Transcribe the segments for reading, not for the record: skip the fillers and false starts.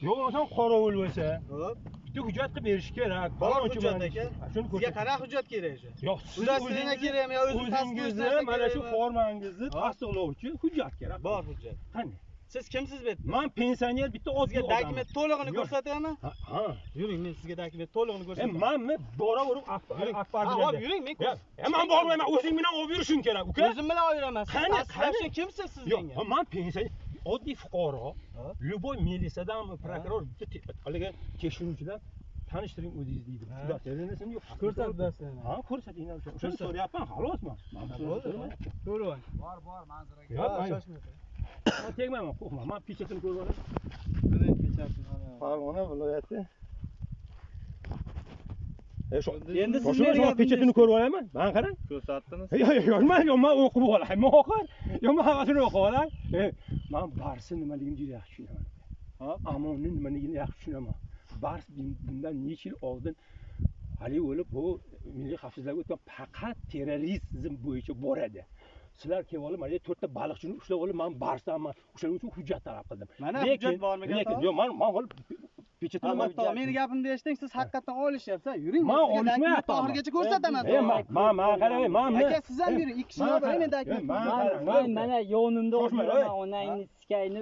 Yo'q, sen qorovul bo'lsa, bitta hujjat qilib berish kerak. Bor hujjat aka. Sizga qanaqa hujjat kerak o'sha? Yo'q, Hujjatlarga kerakmi yo o'zingizni mana shu formangizni tasdiqlovchi hujjat kerak. Bor hujjat. Qani? Siz kimsiz bu yerda? Men pensioner bitta oddiy odam. Dokument to'lig'ini ko'rsataman? Ha. Yuring, men sizga dokument to'lig'ini ko'rsataman. Men boraverib akbar bilan. Hop, yuring, men men bormayman, o'zing bilan olib yurishing kerak, uka. O'zim bilan olib yuraman. Qani? Kimsiz siz menga? Yo'q, men pensioner, oddiy fuqaro. Любой militsiyadan, prokuror, haligi tekshiruvchidan tanishtiring o'zingiz deydi. Telefonini yo'q. Ko'rsat darsini. Ha, ko'rsating. O'shani so'rayapman, xalosmi? Ko'ryapman. Bor, manzaraga. Yo'q, shoshmayman. Men tegmayman, qo'rqma. Men pechatini ko'rib olaman. Mana pechatini olaman. Farg'ona viloyati. Endi siz menga pechatini ko'rib olaman. Men qarang. Ko'rsatdingiz. Yo'q, men o'qib olay. Men o'qir. Yo'q, men hammasini o'qib olay. Men barsi nimaligini juda yaxshi tushunaman. Amonni nimaligini yaxshi tushunaman. Bars bundan necha yil oldin hali o'lib bu milliy xavfsizlikka o'tgan faqat terrorizm bo'yicha boradi. Sizlar kelib olib, mana 4 ta baliqchini ushlab olib, men barsdanman. O'shaning uchun hujjat talab qildim. Mana hujjat bormi? Lekin yo'q, men pechatini meni gapimni eshiting, siz haqiqatan olishyapsiz. Yuring, men olishmayapman. Oxirigacha ko'rsataman. Men qarang, men aka siz ham yuring, ikki kishini olib men dokument. Men mana yonimda o'tiraman, onangni sikayni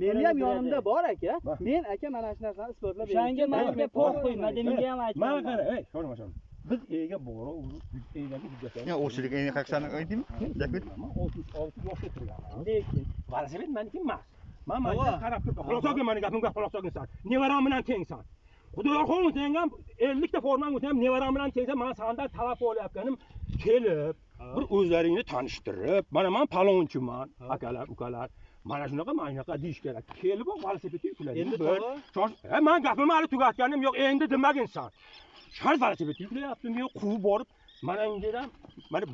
Meni ham yonimda bor aka. Men aka mana shu narsani isbotlab beraman. O'shanga menga qo'l qo'yma, menga ham aytma. Men qarang, sho'rma. Biz ega boraverib, egaga hujjatlar. Ya o'shilik ayni qaqsani aytdingmi? Dokument. Men 36 yoshga kirganman. Lekin velosiped meniki emas. Men mana qarab turibman. Xulosga meni gapimga quloq solginsan. Nevaram bilan tengsan. Xudoyor xo'm sen ham 50 ta formang o'tib, nevaram bilan tengsan, men sendan talab olayotganim kelib, bir o'zlaringni tanishtirib, mana men palonchiman, akalar, ukalar. Mana shunaqa deyish kerak. Kelib velosipedga yuklaydi. Endi men gapimni hali tugatganim yo'q, endi demaginsan. Shar velosiped yuklayaptimi yo quvib borib, mana undan,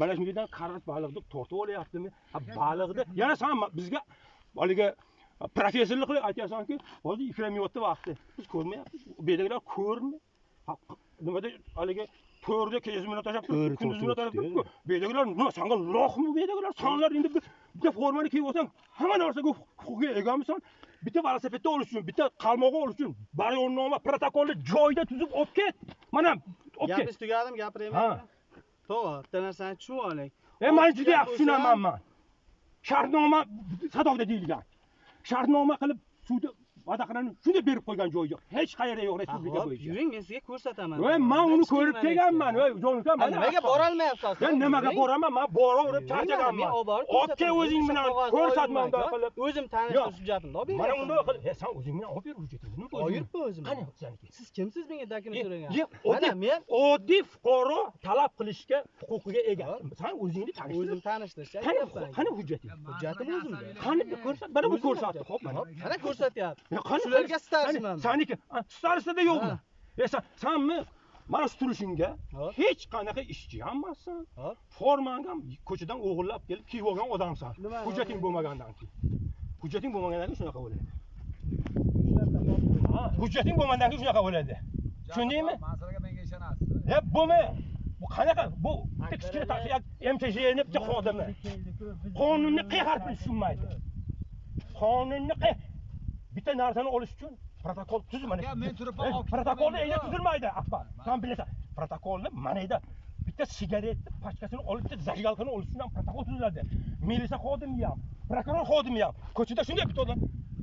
mana shundan qarat baliqni tortib olyaptimi? Baliqni yana sen bizga haliga professorlik qilib aytasanki, hozir iframayapti vaqti. Biz ko'rmayapmiz. Bu yerdagilar ko'rmi? Nimada haliga to'rda kezmini tashab turib, kunduzini tashab turib, bu yerdagilar nima senga loqmi bu yerdagilar? Senlar endi bitta formani kiyib olsang, hamma narsaga huquqqa egamisan. Bitta velosipedda olish uchun, bitta qalmoqqa olish uchun bayonnoma, protokolni joyida tuzib olib ket. Mana olib ket. Gapingiz tugadim, gapirayman. To'g'ri, bitta narsani tushunib oling. Men juda yaxshi tushunaman men. Shartnoma sadovda deyilgan. Shartnoma qilib suvda vadaqalarni shunday berib qo'ygan joyi yo'q. Hech qayerda yo'q respublika bo'yicha. Yuring, men sizga ko'rsataman. Men uni ko'rib kelganman. Jo'nukam, mana nimaga bora olmayapsiz? Men nimaga boraman? Men boraverib charchaganman. Olib kel o'zing bilan ko'rsatma unda qilib. O'zim tanishtirish hujjatimni olib beraman. Mana unday qilib, sen o'zing bilan olib ber hujjatingni. Olib yuribman o'zim. Qani seniki? Siz kimsiz menga dokument so'ragan? Mana men oddiy fuqaro talab qilishga huquqiga ega. Sen o'zingni tanishtir. O'zim tanishtirishga qani hujjating? Hujjatim o'zimda. Qani ko'rsat, mana bu ko'rsatdi. Xo'p, mana ko'rsatyapti. Shularga starsman. Seniki starsida yo'qmi? Senmi mana shu turishingga hech qanaqa ishchi ham emassan. Formangga ko'chadan o'g'irlab kelib kiyib olgan odamsan. Hujjating bo'lmagandan keyin. Hujjating bo'lmagandan keyin shunaqa bo'ladi. Hujjating bo'lmagandan keyin shunaqa bo'ladi. Tushundingmi? Masalaga menga ishonasiz. Bo'lma. Bu qanaqa? Bu kichkina tashiyat MTJni bitta xodimi. Qonunni qay harfini tushunmaydi. Qonunni bitta narsani olish uchun protokol tuzilmaydi. Men turibman. Protokolni endi tuzilmaydi, Akbar. Sen bilasan, protokolni mana eda bitta sigaretni pachkasini olib, bitta zajigalkani olish uchun ham protokol tuziladi. Militsiya xodimi ham, prokuror xodimi ham ko'chada shunday bitta odam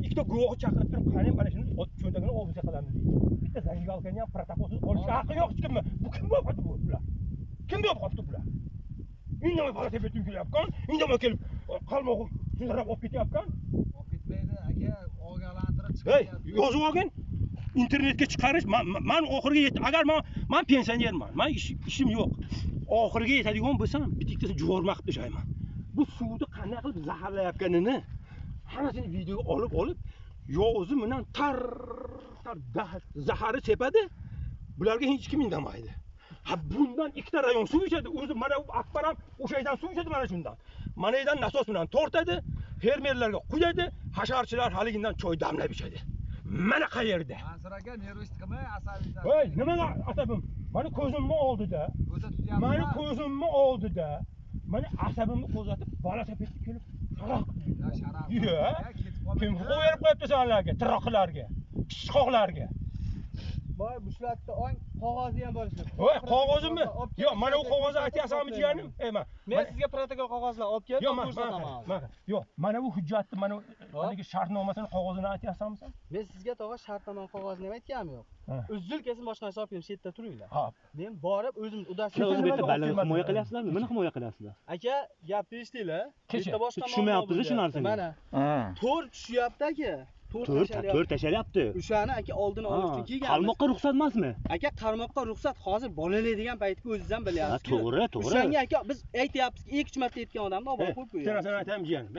ikkita guvohni chaqirib turib, qani mana shuni cho'ntagini obisa qilamiz deydi. Bitta zajigalkani ham protokolsiz olishga haqqi yo'q hech kimni. Bu kim bo'lib bular? Kim bo'lib qolibdi bular? Indamay velosiped yuklayapkan, indamay kelib qalmoq tuzarab olib ketyapkan. Olib ketmaydi, aka, ogohlantirib chiqyapti. Yozib olgin. Internetga chiqarish, men oxiriga yetdim. Agar men pensionerman, men ishim yo'q. Oxiriga yetadigan bo'lsam, bitiktasini juvorma qilib tashlayman. Bu suvni qanday qilib zaharlayotganini hammasini videoga olib, yo'zi bilan tar zahari sepadi. Bularga hech kim indamaydi. Bundan ikkita rayon suv ichadi. O'zi mana Akbar ham o'sha yerdan suv ichadi mana shundan. Mana yerdan nasos bilan tortadi, fermerlarga quyadi, hasharchilar haligindan choy damlab ichadi. Mana qayerda? Mansur aka, nervist qilmay, asabiydan. Voy, nimaga asabim? Mana ko'zimni oldida. Mana ko'zimni oldida. Mana asabimni qo'zatib, velosipedga kelib, sharaq. Ya sharaq. Kim huquq berib qo'yibdi senlarga, tiroqlarga? sichqoqlarga. Voy, bushlatda ong qog'ozi ham bo'lishi. Voy, qog'ozimmi? Yo'q, mana bu qog'ozni aytyapsanmi jiyanim? Mana. Men sizga protokol qog'ozlar olib kelib Yo'q, ko'rsataman. yo'q, mana bu hujjatni, mana haligi shartnomasini qog'ozini aytyapsanmi sen? Men sizga tog'a shartnoma qog'ozini ham aytganim yo'q. Uzil kelsin boshqa narsa olib kelib chetda turinglar. Hop. Men borib o'zim udasi. Siz o'zbekcha balani himoya qilyapsizlarmi? Nimani himoya qilyapsizlar? Aka, gapni eshitinglar. Kecha. Bitta boshqa Tushunmayapti shu narsani. Mana, to'r tushyapti aka. To'rt tashalyapti. O'shani aka oldini olish uchun kelganmiz. Qarmoqqa ruxsat emasmi? Aka, qarmoqqa ruxsat hozir bolalaydigan paytga o'zingiz ham bilyapsiz. To'g'ri. O'shanga aka biz aytyapmiz, 2-3 marta aytgan odamni olib qo'yib Bitta qo'yamiz. narsani aytaman jiyanim.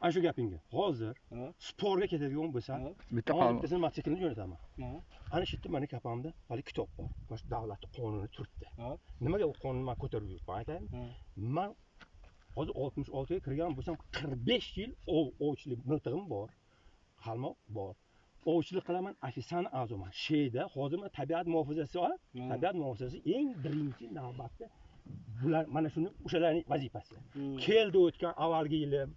Ana shu gapingga. Hozir sportga ketadigan bo'lsam, Bitta bittasini mototsiklni jo'nataman. Ana shu yerda meni kapamda hali kitob bor. Bosh davlatning qonuni turibdi. Nimaga u qonunni men ko'tarib yuribman aytaymi? Men hozir 66 ga kirgan bo'lsam 45 yil ovchilik miltig'im bor. Qalmoq bor. Ovchilik qilaman, ofitserning a'zoman. Sheyda hozir men tabiat muhofazasi bor. Tabiat muhofazasi eng birinchi navbatda bular mana shuni o'shalarning vazifasi. Keldi o'tgan avvalgi yilim.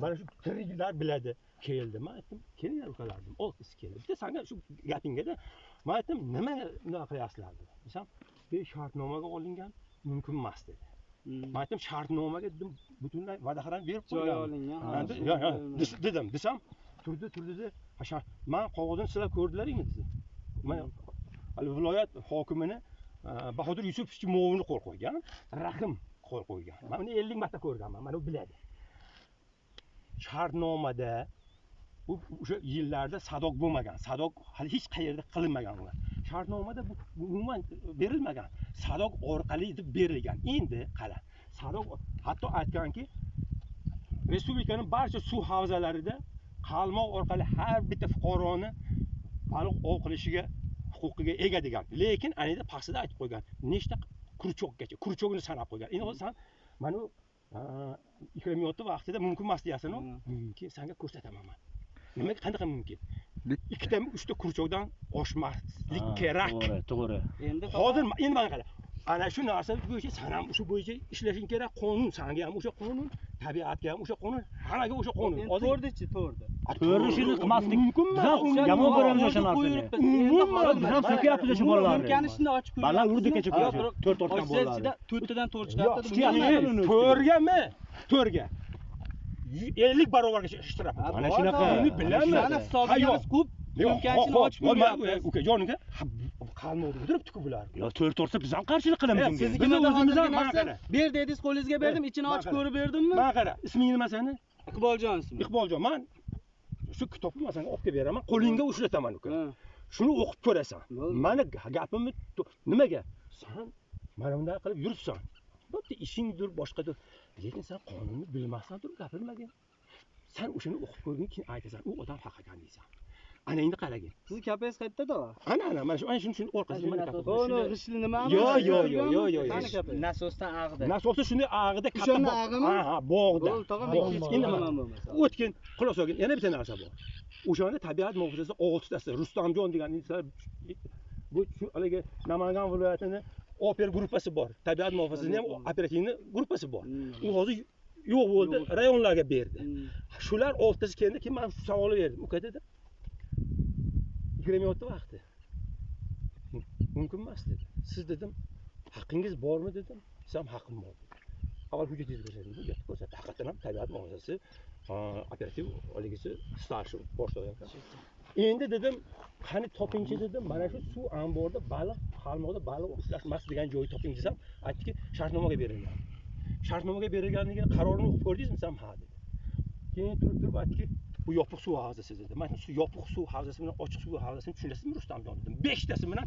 Mana shu tiriklar biladi. Keldi. Men aytdim, kelinglar ukalar dedim. Oltisi keldi. Bitta senga shu gapingda men aytdim, nima bunaqa qilyapsizlar dedi. Desam, "Bu shartnomaga olingan mumkin emas" dedi. Men aytdim, "Shartnomaga dedim butunlay va'daxaran berib qo'ygan." Dedim. Desam, turdi. Men qog'ozini sizlar ko'rdilaringmi dedi. Men viloyat hokimini Bahodir Yusupovich Mo'minni qo'l qo'ygan, Rahim qo'l qo'ygan. Men uni 50 marta ko'rganman. Mana u biladi. Shartnomada bu o'sha yillarda sadoq bo'lmagan. Sadoq hali hech qayerda qilinmagan ular. Shartnomada bu umuman berilmagan. Sadoq orqali deb berilgan. Endi qara. Sadoq hatto aytganki, respublikaning barcha suv havzalarida qalmoq orqali har bitta fuqaroni baliq ov qilishiga huquqiga ega degan. Lekin anida pastida aytib qo'ygan. Nechta kurchokgacha, kurchogini sanab qo'ygan. Endi hozir sen mana ikramiyotni vaqtida mumkin emas deyapsan-ku. Mumkin, senga ko'rsataman men. Nimaga qanaqa mumkin? Ikkitami, uchta kurchokdan oshmaslik kerak. To'g'ri. Hozir endi mana qara. Ana shu narsa bo'yicha sen ham shu bo'yicha ishlashing kerak. Qonun, senga ham o'sha qonun, tabiatga ham o'sha qonun, hammaga o'sha qonun. To'rdi-chi, to'rdi. To'g'ri ishini qilmaslik mumkin emas. Yomon ko'ramiz o'sha narsani. Biz ham so'kyapmiz o'sha bolalarni. Mumkinishni ochib ko'ring. Balan urdi kecha ko'cha. 4 ortdan bolalar. To'rttadan to'rt chiqadi. To'rgami? To'rga. 50 barobargacha ishtirab. Mana shunaqa. Buni bilaman. Mana hisobingiz ko'p. Mumkinishni ochib ko'ryapmiz. Uka, joninga qalmoqda o'tiribdi-ku bular. Yo, 4 ortsa biz ham qarshilik qilamiz unga. Sizniki o'zimiz ham mana qara. Ber dedingiz, qo'lingizga berdim, ichini ochib ko'rib berdimmi? Mana qara, isming nima seni? Iqboljon ismi. Iqboljon, men shu kitobni senga olib kelib beraman, qo'lingga ushlataman uka. Shuni o'qib ko'rasan. Mani gapimni nimaga? Sen mana bunday qilib yuribsan. Bitta ishingdir, boshqadir. Lekin sen qonunni bilmasdan turib gapirmagin. Sen o'shani o'qib ko'rgin, keyin aytasan, u odam haq ekan deysan. Ana endi qaragin. Sizni kapingiz qayerda? Ana, mana shu shuni orqasiga mana kapasiz. Buni g'ishli nimami? Yo'q. Qani kapingiz? Nasosdan ag'di. Nasosda shunday ag'ida katta. O'shani ag'imi? Ha, bog'da. Endi nima bo'lmasa. O'tkin, quloq solgin, yana bitta narsa bor. O'shanda tabiat muhofazasi 6 tasi, Rustamjon degan inson bu shu haligi Namangan viloyatining oper gruppasi bor. Tabiat muhofazasining ham operativniy gruppasi bor. U hozir yo'q bo'ldi, rayonlarga berdi. Shular 6 tasi keldi, keyin men savol berdim. Uka dedi. Ikramiyotni vaqti. Mumkin emas dedi. Siz dedim, haqqingiz bormi dedim. Siz ham haqqim bor. Avval hujjatingizni ko'rsating. Hujjatni ko'rsat. Haqiqatan ham tabiat muhofazasi operativ oligisi starshi boshlig'i ekan. Endi dedim, qani topingchi dedim, mana shu suv omborda baliq, qalmoqda baliq ushlash degan joyi toping desam, aytdiki, shartnomaga berilgan. Shartnomaga berilganligiga qarorini o'qib ko'rdingizmi? Desam, ha dedi. Keyin turib aytdiki, bu yopiq suv havzasi dedi. Men yopiq suv havzasi bilan ochiq suv havzasini tushunasizmi Rustamjon dedim. 5 tasi bilan